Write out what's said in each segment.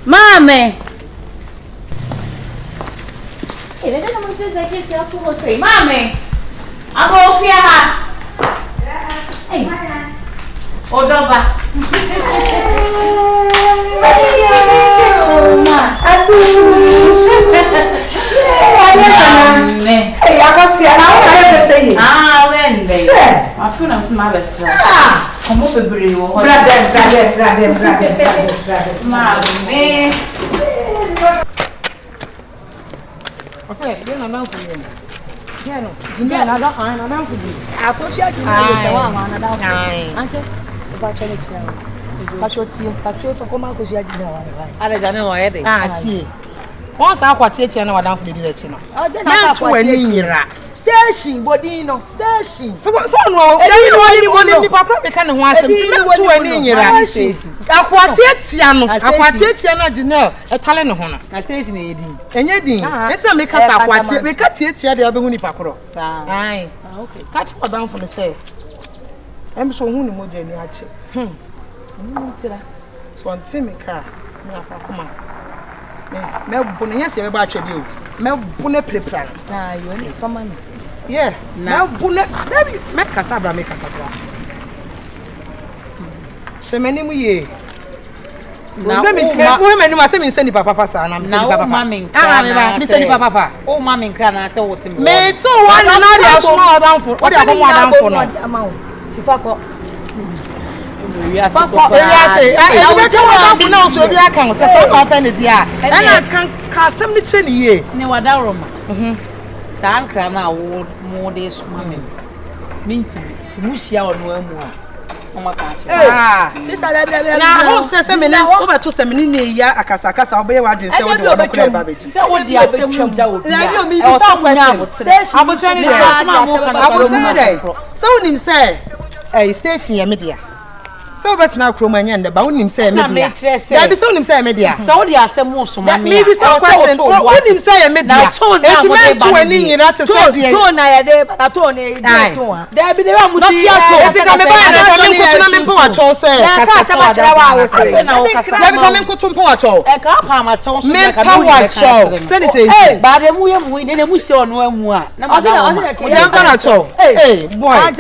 Mame! Hey, let me just get you to say, Mame! I'm off here. Hey, Odoba. Hey, I was here. I never say it. Ah, when they. Sure. I feel I'm marvelous. Come up with you. Brother. Mame. Okay, you're not for you. Yeah, no. Yeah, I don't for you. I push you to the one. I don't. Auntie, if I tell it now. I should see you for come out because you are Gynel. I know already. Ah, see. Once I quite it, I know I don't for the direction. Oh, then I quite station, Bodino, station. So no, everyone in Papa can want them to an in station. I quite Gynel, a talent honor. A station, and yet, let's make us a quite we cut it here, the other Hunipacro. Aye, okay. Catch her down for the say. I'm so Hunimogen. So I'm Timmy car, Afrakomah. Melbourne, yes, you're about to do. Melbourne prepare. Ah, you need for money. Yeah, Melbourne, make Casabra, make Casabra. So many ye. Now, women must have been sending Papa, and I'm sending Papa. I'm sending Papa. Oh, Mammy, can I say what to me? Made so one another small down for what I want down for amount. To fuck up. Yes, I will tell you for now, so I can say, I'm penny, dear. And I can cast some little year. No, I don't. Sankra now, more days, mammy. Means to Mushia or no more. Oh, my God. Sister, I hope says a minute over to some minute, Akasaka, I'll be what you say, what you want to crave about it. So, what do you say? So, him say, a station media. So that's now Cromanian, the bound say media. There be so him say media. So they are some more so maybe some question. What him say a media? It's meant to an in that to say the tone I had a tone. There be the one who see it's a coming by the coming to say. Let me come and put some poato. A carpama so make power show. Send it say, but the William we didn't wish on no more. Hey, boy, as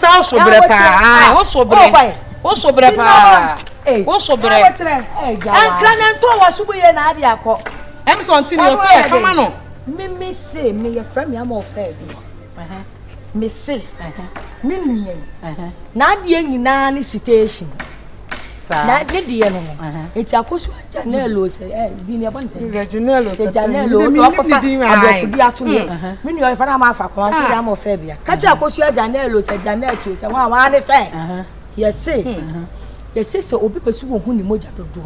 also brepa. Also brepa. Also brepa. Also brepa. And Clan was we an idea. I'm so until your fair. Come on. Me say, me your friend, I'm all fair. Me say, me, not young nanny situation. Not the dear. It's a push. Gynel said, Gynel said, when you are from Afrakomah, I'm of Fabia. Catch up, push your Gynel said, Gynel to say, well, I say. Yes, say, yes, sister, or people who need Moja to do.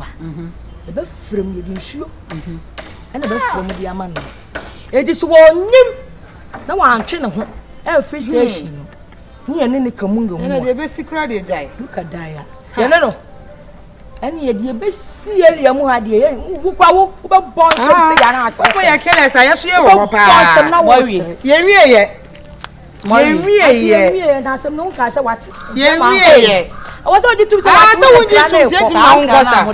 The best from you, sure, and the best from the Amanda. It is one name. No one train every station. Me and any Kamungo, and the best secret, look at Dia. No. And yet, the best see a Muhadi, who born some say, I can't say, I see yeah, that's a no case. What? Yeah. I was only to say, I saw you to my own person.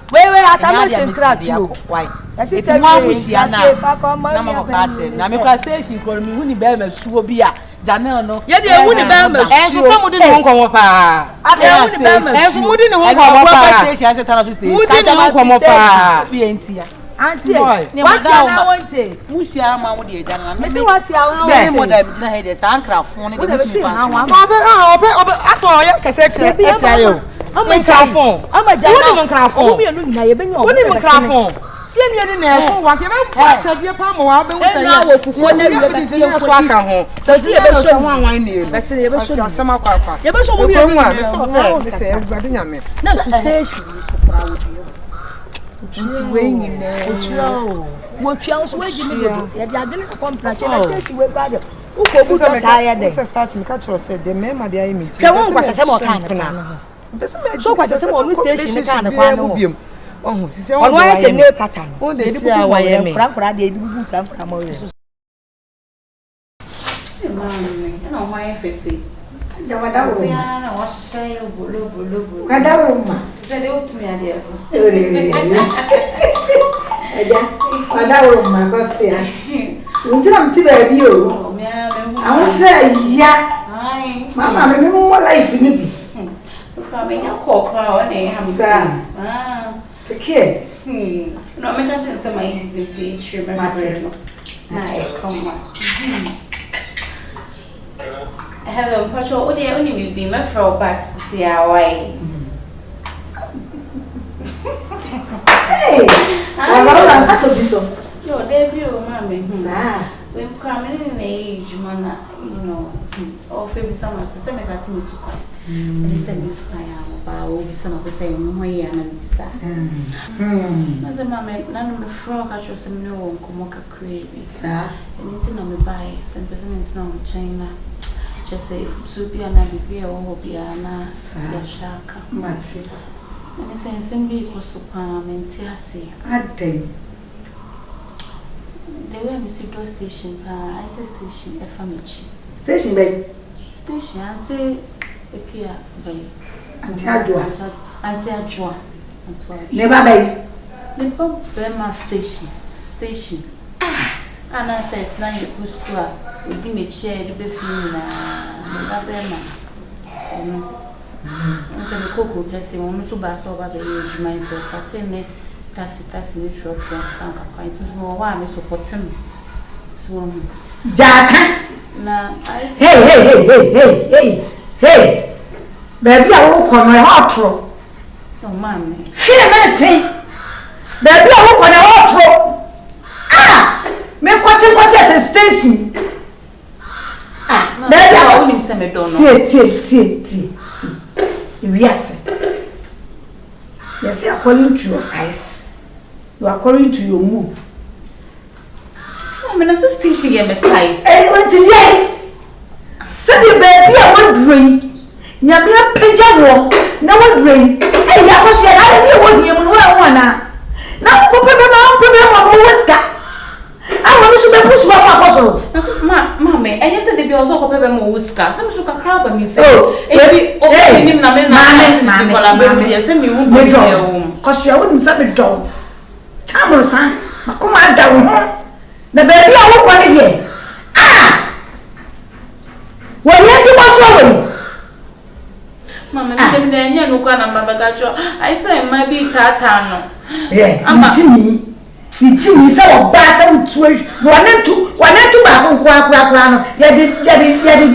Where I can crack you. Why? That's it. I'm with you now. I'm a station for me. Who never saw Bia. Gynel no. Yeah, they wouldn't be and so somebody won't come up. And somebody won't come up. Station as a television. Who didn't come up? BNT. Auntie, what's I want to? Musia, Mamma, dear, what you are saying, what I'm doing is Ankra phone. I saw your cassette. I'm a telephone. I'm a Gynel phone. You've been on telephone. See you in there. What you have your palm or I'll be with you. So, see a show one wine near. Let's see a summer papa. You must be one. Station. Waiting there. What else were you? You're going to come back. You were bad. Who goes higher than starting catcher said the member they meet. Come on, what's a more kind of so what's a small station? Oh, sisi on why say nail pattern. Oh, dey see how I am. Kra dey bubu kra mo we. Mami, na o mai fese. Jamada wo. Ya na wo hye bolo. Kada wo ma. Ze de otumi ade eso. Eja, kada wo ma ko se a. Untina mti ba bi o. Awon tire ya. Ai. Mama me mo life ni bi. Ka me nya kokra o ne ha mi. Ah. Take. No, me can say my easy to remember. Come on. Hello, Pacho. Only be my throw back to see how I. Hey, I want to start to do so. Yo, debut, mommy. Sir, we're coming in age, man. You know, or maybe someone says, "I can see me to cry." They said, "Me to cry." But will be some of the same way and sir. As a mamma, none of the frog I chose some no comoca crazy, sir. And it's not me buy some person it's not China. Just say if to be an abbe or be an ass, shark, Matty. And it's saying, send me across the palm and see. I think they were Mississippi station, I say station, a family station bed. Station, I'd say a peer by. Auntie Adwa. Never bay. The Bob Burma station. And I first now you put square. We give me chair the baby na Burma. And so the cocoa just say one to bass over the age mind for starting taxi neutral from quite more why I support him. So Jack. Now Hey. Baby, I walk on my heart row. Oh, mammy. See a man thing. Baby, I walk on a heart row. Ah! Me quite as a station. Ah, baby, I want him some tea. Yes. Yes, according to your size. You are according to your mood. I mean, that's a station game size. Hey, what today? Send your baby, I want drink. Nyamia peja wo na wo drain eh ya ko se na ni wo hiem no wa na ko pepe ma wo weska a wo so be push ba ko so mama enye se de bi o so ko pepe ma weska se mi so kakra ba mi se eti o pe nim na me na kola ba mi se mi wu bi e wo ko so ya wo nim sa be do chamo san makoma da wo ho na ba bi a wo ko ne de wo ye ti bo so wo Mama, I'm going to go and I say, my be tatano. Yeah, I'm Jimmy. Jimmy, so bad and twitch. One and two back on Quack. Yet the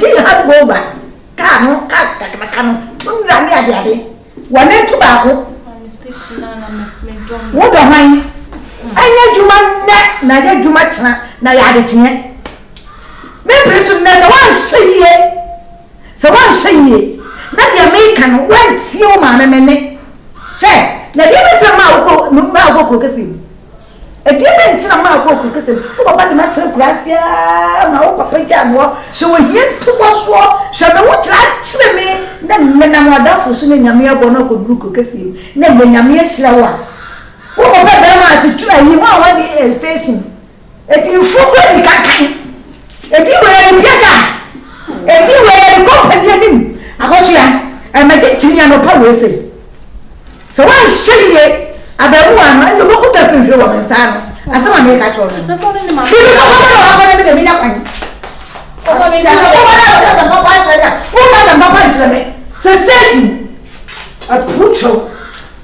Jimmy had go back. Cano, daddy. One and two back. What the mind? I had you my neck, neither too much now. I had it in. Maybe so one say na the American went see o ma me say na dey better ma ko kesi e dey better ma ko kesi o baba de matter gracia na o papa jamo so we hie to so so me wo tra kire me na mo adafo so na nyame abo na ko duru kesi na me nyame hira wa o baba be ma se tu ayi ho wa di station e di fufu di kakan e di we piaka e di we company anim akosia emergency no power say so one shey abaru ama no ko ta fin wa mensa no asema me ka cho na so ni ma fi so ko ba de me na kwan o ba me so ko ba na ka papa chana o ka sa papa chana so station approach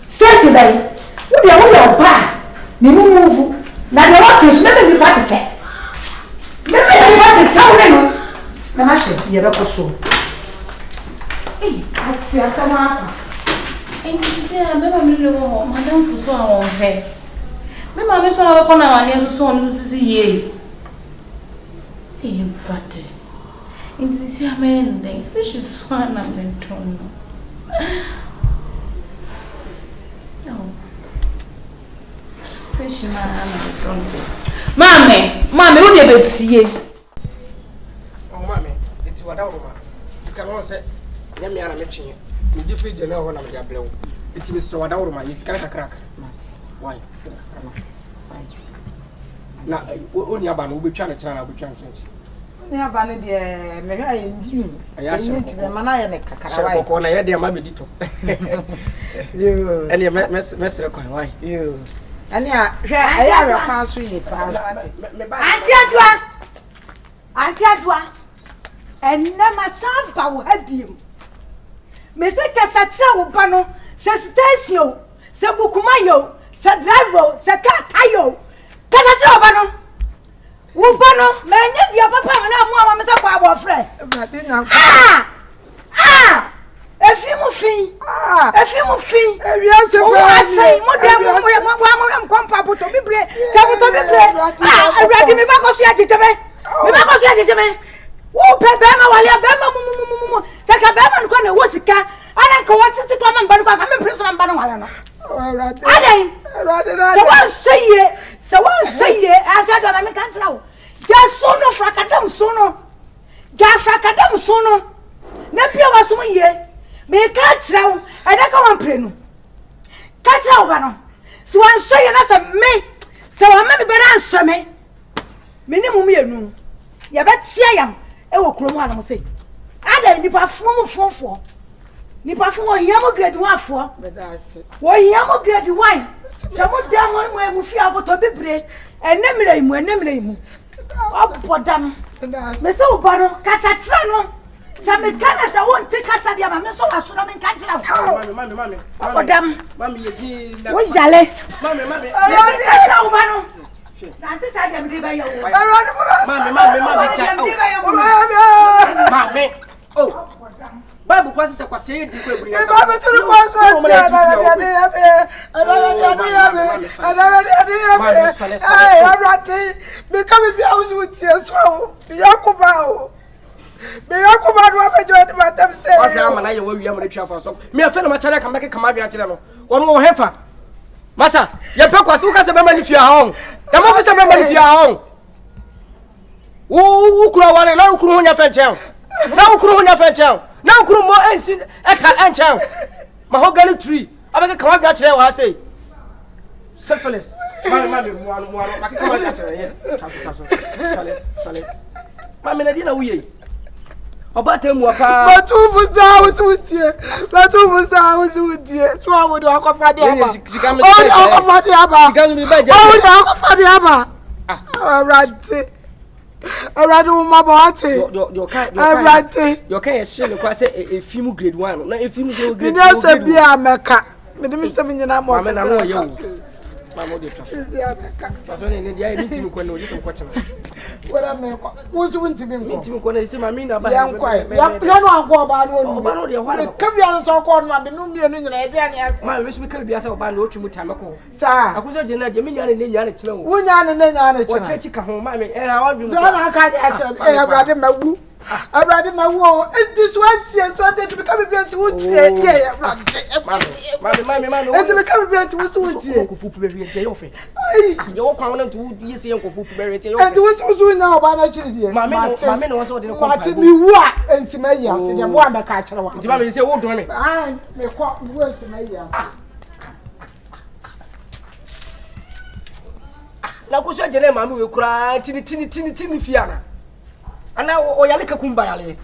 station dai wo ya ba ni mu move na de wa kiss me be patete me be patete tawo no na ma she ye be ko so asia sama se a beba mi lo madam fu so awon he me ma me so na ko na wa ni so no sisi ye e fate inti se a men den station so na menton no station na menton mame wo de betie oh mame eti wada wo ma sika no se ya mi ana metwe me je fi Gynel ho na me abrew eti me so wada wo ma ye sika kakra Why? Na oni aba no obetwa na kyana na obetwa na kyana. Ni aba ne de me hwa ye ndini. Aya se ko mana ye ne kakara why. Ko na ye de ma medito. Yo. Eni mesre kwan why? Yo. Ani a hwa aya re kwa so ye pa. Anti adwa. Enna masamba wo habiem. Me se kasa kira wo ba no, se station, se bukuma yo, se driver, se car tayo. Kasa kira wo ba no. Wo ba no, me nya bia papa na mu ama me se kwa boyfriend. Efimu fin. Efimu fin. Ewiase pa. Asai mo de mo kompa boto bibre. Ka boto bibre. Awurade mi ba ko so agegeme. Mi ba ko so agegeme. Wo bebe ma wale bebe mu. Saka bebe no kwa na wo sika. Ana ko watiti kwa mamba no kwa ka me preso mamba no wale no. Awurade. Adai. Awurade. So what say ata do ma me kan tira wo. Ja sono frakadam sono. Ja frakadam sono. Na bia wasum ye. Me ka tira wo. Ada ka wan pre no. Ka tira wo ba no. So wan say na se me. Se wa me be na nso me. Me ni mu enu. Ya ba tia yam e wo kuro mu ana mo sei. Ada nipa fofo. Nipa fofo yam grade 1 afo. Wo yam grade 1. Jamu damo mo emu fi aboto bibre. Enemre imu. Obodam. Me se wo ba no kasa tira no. Sa me kana sa won te kasa dia ma me so waso na me kan tira wo. Mami. Obodam. Mami ye di na. Wo jale. Mami. Ayoni kasa wo ba no. Nanti sa dia me ba yo. Mami. Oh. Babu kwasi sa kwasi ye di ko eburi ya. Babu turu kwaso ati Ay, Abrati, me come be house with you so. Yakuba. Me Yakuba do abejo di matem say. Obi ama na ye wa wi amre twa fa so. Me afa na ma chale kan make kama bia chile no. Wono wo hefa. Masa, ye pe kwasi uka se be mani fia ha on. Ya mo fi se be mani fia ha on. Wo kura wale na ukuru nya fa chen. Na ukuru nya fa chen. Na ukuru mo ensi eka enchen. Mahogany tree. Abeke kama bia chile wa say. Syphilis. Mami muano akikoma bia chile ye. Chaso. Sale. Mami na di na uye. Obata mu apa. Batufu sa usutie. So awodo akofade aba. Akofade aba. Already mabate. Your kind shell kwa say a film grade 1. Na a film grade 1. Me na se bia meka. Me dem se me nyina mo. Mama na no ye. Mama dey trust. So ne dia e ntimi kwa no just nkwache. Wara me kwa. Wo su ntimi nkwa. Ntimi kwa na se mama na ba. Ya nkwa. Ya no agwo oba no onu. Oba no dey hwa. Ka bia so ko no ma be no mie no nyina e bia ne ase. Mama we su ka bia se oba na otwi mu tame ko. Sa. Akuso je na je me nya ne nya ne kire wo. Wo nya ne nya ne kire. Wo chechi ka ho mama ha wa bi mu. So na ka de a kire. Abrade mawu. Abrade mawu. This one here so that to become bia to wotie. Yeah, Mama. Enti me ka bia to wotie. Ko fupu be wi tie yo fe. Ai, yo kwa wona to yi se ko fupu be wi tie yo fe. Enti wo nya oba na kire die. Mama no so de ko. Mati mi wu a ensima yi ase de mo ameka kire wa. Nti mama se wo do me. Ah, me ko wu ensima yi ase. Na ko so jene mama we kura tini fiana. Ana o yale ka kumba yale.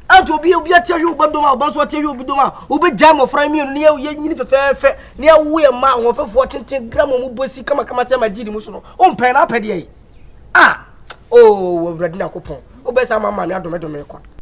Anto obi atia hwe obadoma obanso atia hwe obidoma obe jam of frame no ye nyini fefefe ne awu ye ma ho fefo 10 gram mu bosi kama te ma gidi mu so no o mpen na apede yi. Oh, we ready na kopon. Obesa mama me adome kwa.